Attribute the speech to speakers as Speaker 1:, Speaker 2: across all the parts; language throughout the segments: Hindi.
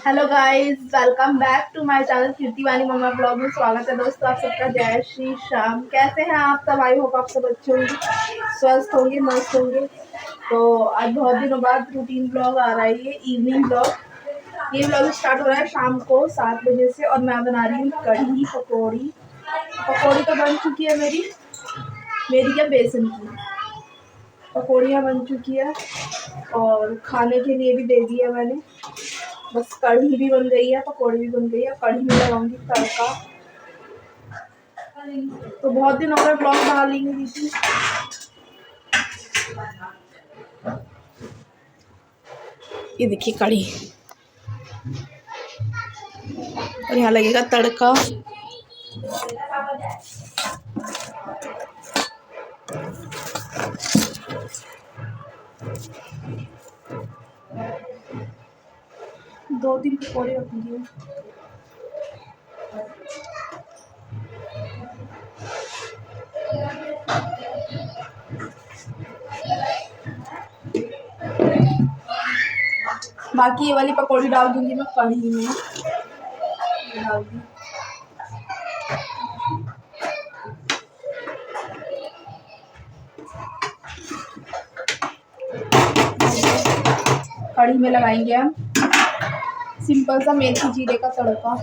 Speaker 1: Hello guys, welcome back to my channel Kirti Vani mamma blog में स्वागत है दोस्तों आप सबका। जय श्री श्याम। कैसे हैं आप सब? आई होप आप सब अच्छे होंगे, स्वस्थ होंगे, मस्त होंगे। तो आज बहुत दिनों बाद रूटीन ब्लॉग आ रहा है, ये इवनिंग ब्लॉग। ये ब्लॉग स्टार्ट हो रहा है शाम को 7 बजे से और मैं बना रही हूँ कढ़ी पकौड़ी। पकौड़ी तो बन चुकी है मेरी क्या बेसन की पकौड़ियाँ बन चुकी है और खाने के लिए भी दे दिया मैंने। बस कढ़ी भी बन गई है, पकौड़ी भी बन गई है। कढ़ी में लगाऊंगी तड़का। तो बहुत दिन हो गए ब्लॉग बना ली नहीं थी। ये देखिए कढ़ी, और यहाँ लगेगा तड़का। दो तीन पकौड़े रखूंगी। बाकी ये वाली पकौड़ी डाल दूंगी मैं कढ़ी में। डाल दी। कढ़ी में लगाएंगे हम सिंपल सा मेथी जीरे का तड़का।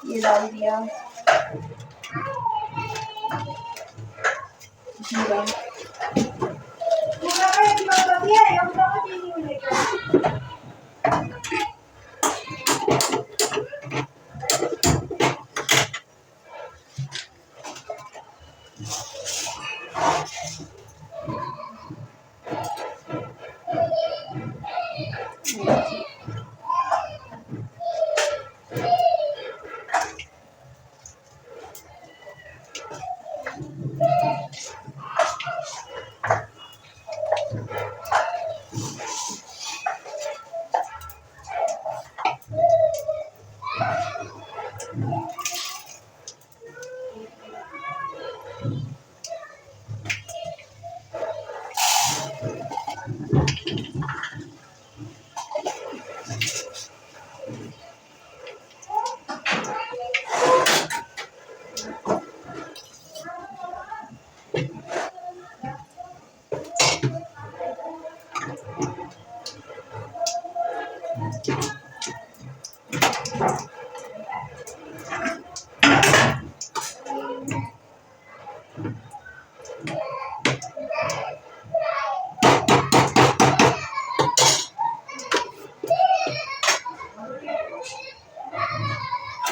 Speaker 1: ये डाल दिया जीरा।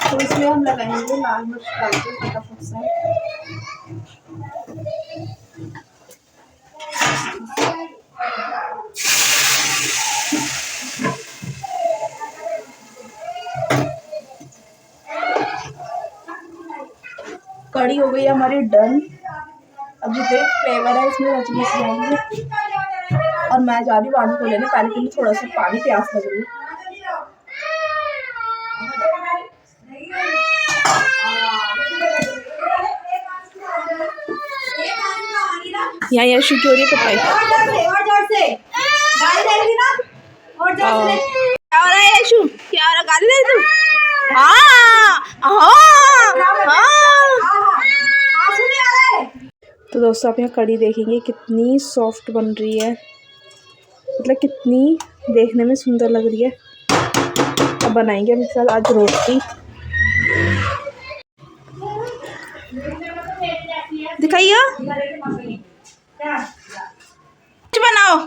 Speaker 1: तो इसमें हम लगाएंगे लाल मिर्च डाल के फटाफट से। कढ़ी हो गई हमारी डन। अब जो फ्लेवर है इसमें रचने से जाएंगे और मैं जा रही हूँ पानी को लेने। पहले के लिए थोड़ा सा पानी, प्यास लग रही है। यहाँ यशु की हो रही है पिटाई। क्या हो रहा है यशु? क्या हो रहा? गाली दे रही तू? तो दोस्तों आप यहाँ कढ़ी देखेंगे कितनी सॉफ्ट बन रही है, मतलब कितनी देखने में सुंदर लग रही है। अब बनाएंगे हम साथ आज रोटी। दिखाइए, बनाओ।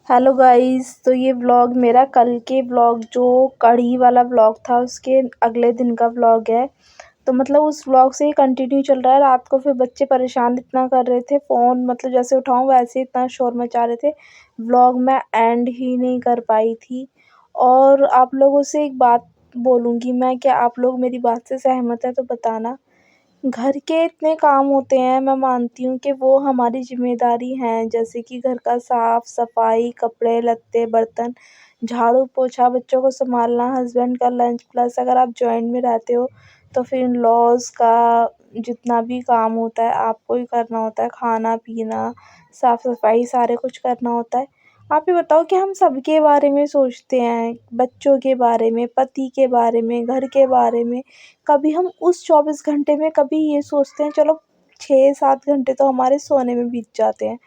Speaker 1: हेलो गाइस, तो ये व्लॉग मेरा कल के व्लॉग जो कढ़ी वाला व्लॉग था उसके अगले दिन का व्लॉग है। तो मतलब उस व्लॉग से ही कंटिन्यू चल रहा है। रात को फिर बच्चे परेशान इतना कर रहे थे, फ़ोन मतलब जैसे उठाऊं वैसे इतना शोर मचा रहे थे, व्लॉग मैं एंड ही नहीं कर पाई थी। और आप लोगों से एक बात बोलूँगी मैं, क्या आप लोग मेरी बात से सहमत है तो बताना। घर के इतने काम होते हैं, मैं मानती हूँ कि वो हमारी ज़िम्मेदारी हैं, जैसे कि घर का साफ-सफाई, कपड़े लत्ते, बर्तन, झाड़ू पोछा, बच्चों को सँभालना, हस्बैंड का लंच, प्लस अगर आप जॉइंट में रहते हो तो फिर इन-लॉज़ का जितना भी काम होता है आपको ही करना होता है, खाना-पीना, साफ-सफाई सारे कुछ करना होता है। आप ये बताओ कि हम सबके बारे में सोचते हैं, बच्चों के बारे में, पति के बारे में, घर के बारे में, कभी हम उस 24 घंटे में कभी ये सोचते हैं चलो 6-7 घंटे तो हमारे सोने में बीत जाते हैं।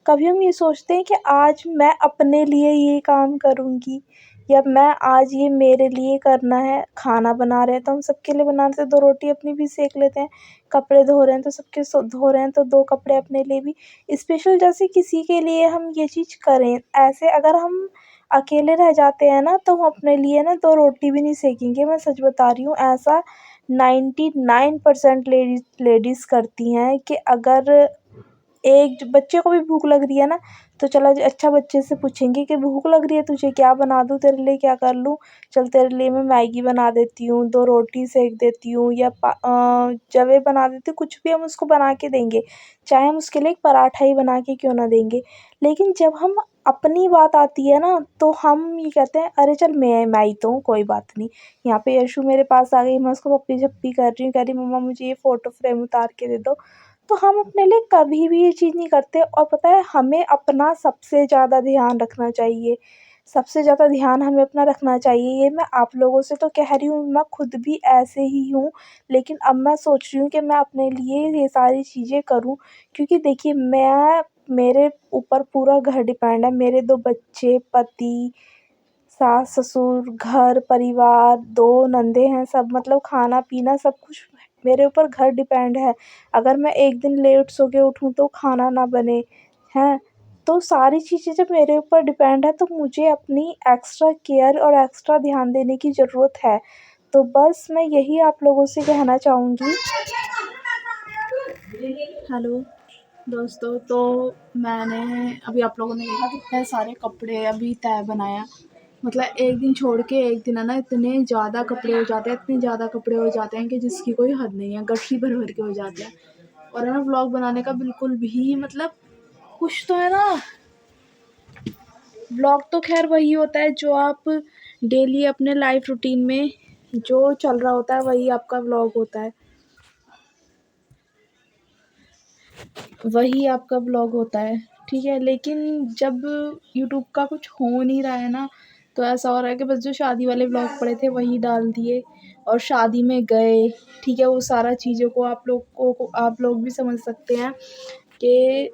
Speaker 1: कभी हम ये सोचते हैं कि आज मैं अपने लिए ये काम करूँगी या मैं आज ये मेरे लिए करना है। खाना बना रहे हैं तो हम सबके लिए बना रहे हैं तो 2 रोटी अपनी भी सेक लेते हैं। कपड़े धो रहे हैं तो सबके धो रहे हैं तो 2 कपड़े अपने लिए भी स्पेशल जैसे किसी के लिए हम ये चीज़ करें। ऐसे अगर हम अकेले रह जाते हैं ना तो हम अपने लिए ना 2 रोटी भी नहीं सेकेंगे। मैं सच बता रही हूँ, ऐसा 99% लेडीज़ करती हैं कि अगर एक बच्चे को भी भूख लग रही है ना तो चला अच्छा बच्चे से पूछेंगे कि भूख लग रही है तुझे, क्या बना दूँ तेरे लिए, क्या कर लूँ? चल तेरे लिए मैं मैगी बना देती हूँ, 2 रोटी सेक देती हूँ या जवे बना देती हूँ, कुछ भी हम उसको बना के देंगे। चाहे हम उसके लिए एक पराठा ही बना के क्यों ना देंगे। लेकिन जब हम अपनी बात आती है ना तो हम ये कहते हैं अरे चल मैं ही तो हूँ, कोई बात नहीं। यहाँ पे यशु मेरे पास आ गई, मैं उसको पप्पी-झप्पी कर रही हूँ, कह रही मम्मा मुझे ये फ़ोटो फ्रेम उतार के दे दो। तो हम अपने लिए कभी भी ये चीज़ नहीं करते और पता है हमें अपना सबसे ज़्यादा ध्यान रखना चाहिए। सबसे ज़्यादा ध्यान हमें अपना रखना चाहिए। ये मैं आप लोगों से तो कह रही हूँ, मैं खुद भी ऐसे ही हूँ, लेकिन अब मैं सोच रही हूँ कि मैं अपने लिए ये सारी चीज़ें करूँ क्योंकि देखिए मेरे ऊपर पूरा घर डिपेंड है। मेरे 2 बच्चे, पति, सास-ससुर, घर परिवार, 2 नंदे हैं, सब मतलब खाना-पीना सब कुछ मेरे ऊपर घर डिपेंड है। अगर मैं एक दिन लेट सो के उठूँ तो खाना ना बने, हैं? तो सारी चीज़ें जब मेरे ऊपर डिपेंड है तो मुझे अपनी एक्स्ट्रा केयर और एक्स्ट्रा ध्यान देने की ज़रूरत है। तो बस मैं यही आप लोगों से कहना चाहूँगी। हेलो दोस्तों, तो मैंने अभी आप लोगों ने देखा कितने सारे कपड़े अभी तह बनाया। मतलब एक दिन छोड़ के एक दिन है ना इतने ज़्यादा कपड़े हो जाते हैं, इतने ज़्यादा कपड़े हो जाते हैं कि जिसकी कोई हद नहीं है, गठरी भर-भर के हो जाते हैं। और है ना व्लॉग बनाने का बिल्कुल भी मतलब कुछ तो है ना, व्लॉग तो ख़ैर वही होता है जो आप डेली अपने लाइफ़ रूटीन में जो चल रहा होता है वही आपका व्लॉग होता है। वही आपका व्लॉग होता है, ठीक है? लेकिन जब यूट्यूब का कुछ हो नहीं रहा है ना, तो ऐसा हो रहा है कि बस जो शादी वाले व्लॉग पड़े थे वही डाल दिए और शादी में गए, ठीक है? वो सारा चीज़ों को आप लोग भी समझ सकते हैं कि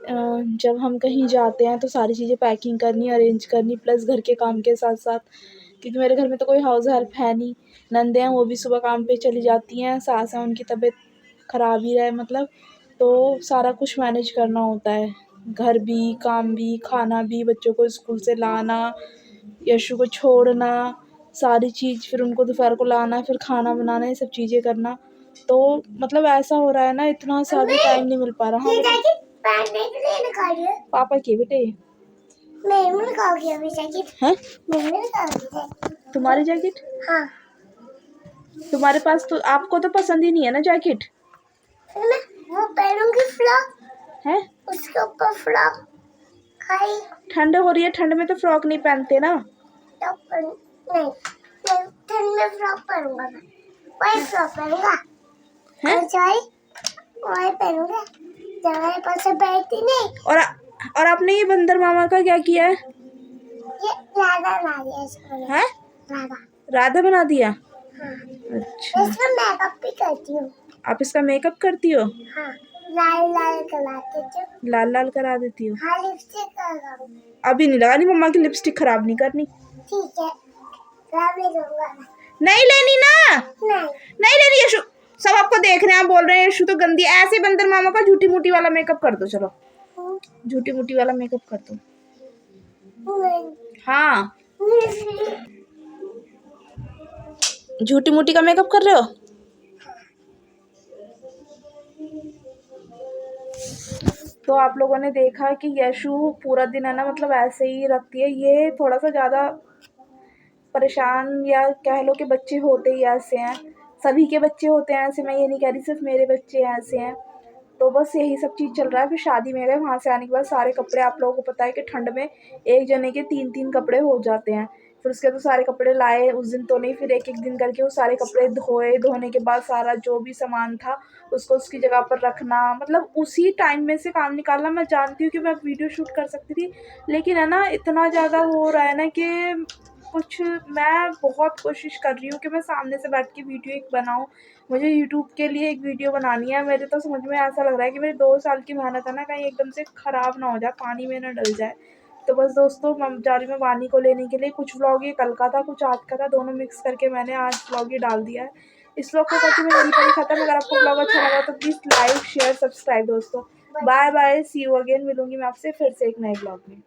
Speaker 1: जब हम कहीं जाते हैं तो सारी चीज़ें पैकिंग करनी, अरेंज करनी प्लस घर के काम के साथ-साथ क्योंकि मेरे घर में तो कोई हाउस हेल्प है नहीं। ननदें हैं वो भी सुबह काम पे चली जाती हैं, सास हैं उनकी तबीयत ख़राब ही है मतलब, तो सारा कुछ मैनेज करना होता है। घर भी, काम भी, खाना भी, बच्चों को स्कूल से लाना, यशु को छोड़ना, सारी चीज़ फिर उनको दोपहर को लाना, फिर खाना बनाना, ये सब चीज़ें करना। तो मतलब ऐसा हो रहा है ना इतना सा भी टाइम नहीं मिल पा रहा। हाँ बेटा, पापा की बेटे हैं? तुम्हारी जैकेट? हाँ। तुम्हारे पास तो आपको तो पसंद ही नहीं है ना जैकेट? वो पहनूंगी फ्रॉक है, उसके ऊपर फ्रॉक खाई। ठंड हो रही है, ठंड में तो फ्रॉक नहीं पहनते ना। नहीं, ठंड में फ्रॉक पहनूंगा मैं, वही फ्रॉक पहनूंगा है, वही पहनूंगा जब मेरे पास बैठती नहीं। और आपने ये बंदर मामा का क्या किया है? ये राधा बना दिया इसको। है राधा बना दिया। हाँ। अच्छा, इसका मेकअप भी करती हूँ। आप इसका मेकअप करती हो? हाँ, लाल लाल करा देती हूँ। लाल लाल करा देती हो? हाँ, लिपस्टिक लगाऊँ। अभी नहीं लगानी, मम्मा की लिपस्टिक खराब नहीं करनी। ठीक है, नहीं लेनी ना। नहीं लेनी यशु, सब आपको देख रहे हैं, आप बोल रहे हैं यशु तो गंदी। ऐसे बंदर मामा का झूठी मूठी वाला मेकअप कर दो, चलो झूठी मूठी वाला मेकअप कर दो। हाँ, झूठी मूठी का मेकअप कर रहे हो? तो आप लोगों ने देखा कि यशु पूरा दिन है ना मतलब ऐसे ही रखती है। ये थोड़ा सा ज़्यादा परेशान या कह लो कि बच्चे होते ही ऐसे हैं, सभी के बच्चे होते हैं ऐसे, मैं ये नहीं कह रही सिर्फ मेरे बच्चे ऐसे हैं। तो बस यही सब चीज़ चल रहा है। फिर शादी में गए, वहाँ से आने के बाद सारे कपड़े, आप लोगों को पता है कि ठंड में एक जने के 3-3 कपड़े हो जाते हैं। फिर उसके बाद सारे कपड़े लाए उस दिन तो नहीं, फिर एक-एक दिन करके वो सारे कपड़े धोए, धोने के बाद सारा जो भी सामान था उसको उसकी जगह पर रखना, मतलब उसी टाइम में से काम निकालना। मैं जानती हूँ कि मैं वीडियो शूट कर सकती थी, लेकिन है ना इतना ज़्यादा हो रहा है ना कि कुछ, मैं बहुत कोशिश कर रही हूँ कि मैं सामने से बैठ के वीडियो एक बनाऊँ। मुझे यूट्यूब के लिए एक वीडियो बनानी है। मेरे तो समझ में ऐसा लग रहा है कि मेरी 2 साल की मेहनत है ना कहीं एकदम से ख़राब ना हो जाए, पानी में ना डल जाए। तो बस दोस्तों, मैं जा रही हूँ वानी को लेने के लिए। कुछ व्लॉग ये कल का था, कुछ आज का था, दोनों मिक्स करके मैंने आज व्लॉग ये डाल दिया है। इस व्लॉग को करके मैं यहीं पर ही खत्म। अगर आपको व्लॉग अच्छा लगा तो प्लीज़ लाइक, शेयर, सब्सक्राइब दोस्तों। Bye bye, see you again. मिलूँगी मैं आपसे फिर से एक नए व्लॉग में।